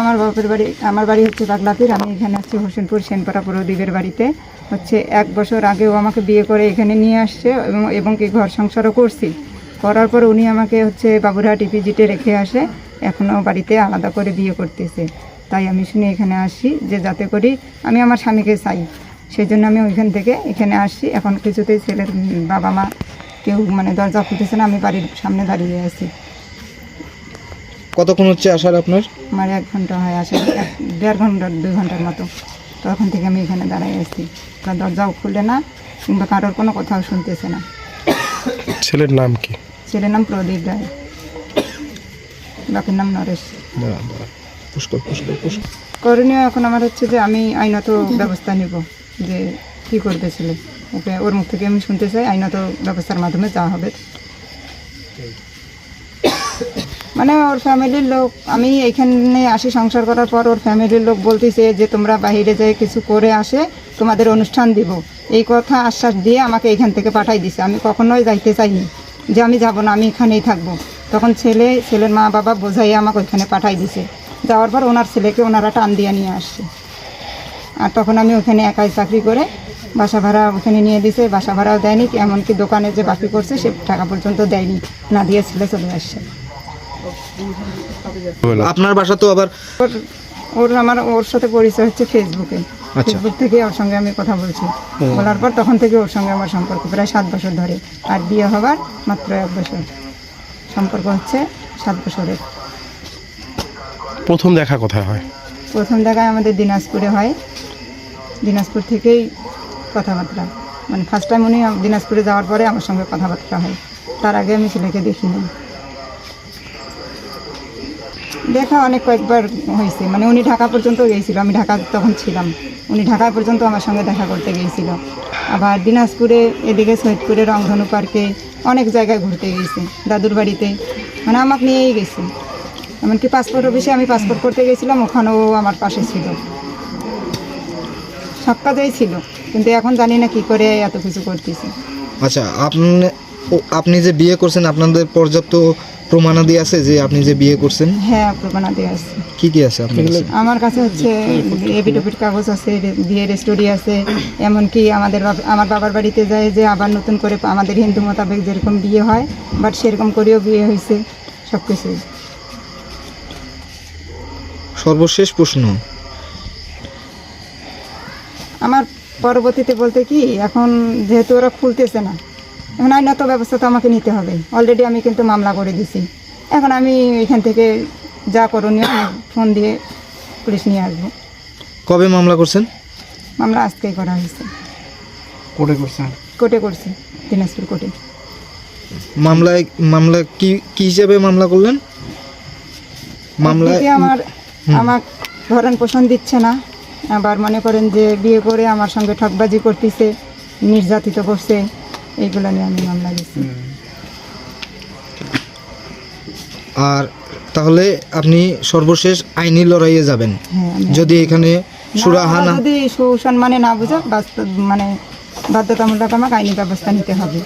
আমার বাড়ি হচ্ছে পাগলাপির। আমি এখানে আছি হোসেনপুর সেনপাড়া প্রদীপের বাড়িতে। হচ্ছে 1 বছর আগেও আমাকে বিয়ে করে এখানে নিয়ে আসছে এবং কি ঘর সংসারও করছি। করার পর উনি আমাকে হচ্ছে বাবুরহাট ইপিজিটে রেখে আসে, এখনও বাড়িতে আলাদা করে বিয়ে করতেছে। তাই আমি শুনে এখানে আসি যে যাতে করি আমি আমার স্বামীকে চাই, সেই জন্য আমি ওইখান থেকে এখানে আসি। এখন কিছুতেই ছেলের বাবা মা কেউ দরজা খুলতেছে না, আমি বাড়ির সামনে দাঁড়িয়ে আছি। কতক্ষণ হচ্ছে আসার আপনার? আমার 1 ঘন্টা হয় আসার, 1.5 ঘন্টা 2 ঘন্টার মতো। তখন থেকে আমি এখানে দাঁড়াই আছি, দরজাও খুলে না কিংবা কারোর কোনো কথাও শুনতেছে না। ছেলের নাম কি? ছেলের নাম প্রদীপ রায়, বাপের নাম নরেশ। করণীয় এখন আমার হচ্ছে যে আমি আইনত ব্যবস্থা নিব, যে কি করবে ছেলে, ওকে ওর মুখ থেকে আমি শুনতে চাই আইনত ব্যবস্থার মাধ্যমে যা হবে। ওর ফ্যামিলির লোক, আমি এইখানে আসি সংসার করার পর ওর ফ্যামিলির লোক বলতেছে যে তোমরা বাইরে যেয়ে কিছু করে আসে, তোমাদের অনুষ্ঠান দিব, এই কথা আশ্বাস দিয়ে আমাকে এখান থেকে পাঠাই দিছে। আমি কখনোই যাইতে চাইনি যে আমি যাব না, আমি এখানেই থাকবো। তখন ছেলের মা বাবা বোঝাইয়ে আমাকে ওইখানে পাঠাই দিছে। যাওয়ার পর ওনার ছেলেকে ওনারা টান দিয়ে নিয়ে আসছে। আর তখন আমি ওখানে একাই চাকরি করে বাসা ভাড়া ওখানে নিয়ে দিছে, বাসা ভাড়াও দেয়নি, এমনকি দোকানে যে বাকি করছে সে টাকা পর্যন্ত দেয়নি, না দিয়ে ছেলে চলে আসছে। আপনার বাসা তো আবার ওর সাথে পরিচয় হচ্ছে ফেসবুকে। ফেসবুক থেকে ওর সঙ্গে আমি কথা বলছি, বলার পর তখন থেকে ওর সঙ্গে আমার সম্পর্ক প্রায় 7 বছর ধরে। আর বিয়ে হবার মাত্র 1 বছর, সম্পর্ক হচ্ছে 7 বছরের। প্রথম দেখা কোথায় হয়? প্রথম দেখায় আমাদের দিনাজপুরে হয়। দিনাজপুর থেকেই কথাবার্তা, ফার্স্ট টাইম উনি দিনাজপুরে যাওয়ার পরে আমার সঙ্গে কথাবার্তা হয়। তার আগে আমি ছেলেকে দেখিনি। দেখা কয়েকবার হয়েছে, উনি ঢাকা পর্যন্ত গিয়েছিল, আমি ঢাকা তখন ছিলাম। উনি ঢাকা পর্যন্ত আমার সঙ্গে দেখা করতে গিয়েছিল। আবার দিনাজপুরে এদিকে সৈয়দপুরে রংধনু পার্কে অনেক জায়গায় ঘুরতে গিয়েছে, দাদুর বাড়িতে, আমাকে নিয়েই গেছে। এমনকি পাসপোর্ট অফিসে আমি পাসপোর্ট করতে গেছিলাম, ওখানেও আমার পাশে ছিল, সব কাজেই ছিল। কিন্তু এখন জানি না কি করে এত কিছু করতেছে। আচ্ছা, আপনি যে বিয়ে করছেন আপনাদের পর্যাপ্ত প্রমাণাদি আছে যে আপনি যে বিয়ে করছেন? হ্যাঁ, প্রমাণাদি আছে। কি কি আছে আপনার কাছে? আমার কাছে হচ্ছে এফিডেভিট কাগজ আছে, বিয়ের স্টোরি আছে। এমনকি আমার বাবার বাড়িতে যায় যে আবার নতুন করে আমাদের হিন্দু মোতাবেক যেরকম বিয়ে হয়, বাট সেরকম করেও বিয়ে হয়েছে, সব কিছুই। সর্বশেষ প্রশ্ন আমার পরবর্তীতে বলতে কি, এখন যেহেতু ওরা খুলতেছে না, এখন আইনত ব্যবস্থা তো আমাকে নিতে হবে। অলরেডি আমি কিন্তু মামলা করে দিছি। এখন আমি এখান থেকে যা করণীয় ফোন দিয়ে পুলিশ নিয়ে আসবো। কবে মামলা করছেন? মামলা আজকেই করা হয়েছে। কোর্টে করছেন? কোর্টে করছি, দিনাজপুর কোর্টে। মামলা কি হিসাবে মামলা করলেন? মামলায় আমার ভরণ পোষণ দিচ্ছে না, আবার মনে করেন যে বিয়ে করে আমার সঙ্গে ঠকবাজি করতেছে, নির্যাতিত করছে, এইগুলো নিয়ে আমি মামলা দিচ্ছি। আর তাহলে আপনি সর্বশেষ আইনি লড়াইয়ে যাবেন? হ্যাঁ, যদি এখানে সুরাহানা যদি সুসম্মানে না বুঝে বাধ্যতামূলক আমাকে আইনি ব্যবস্থা নিতে হবে।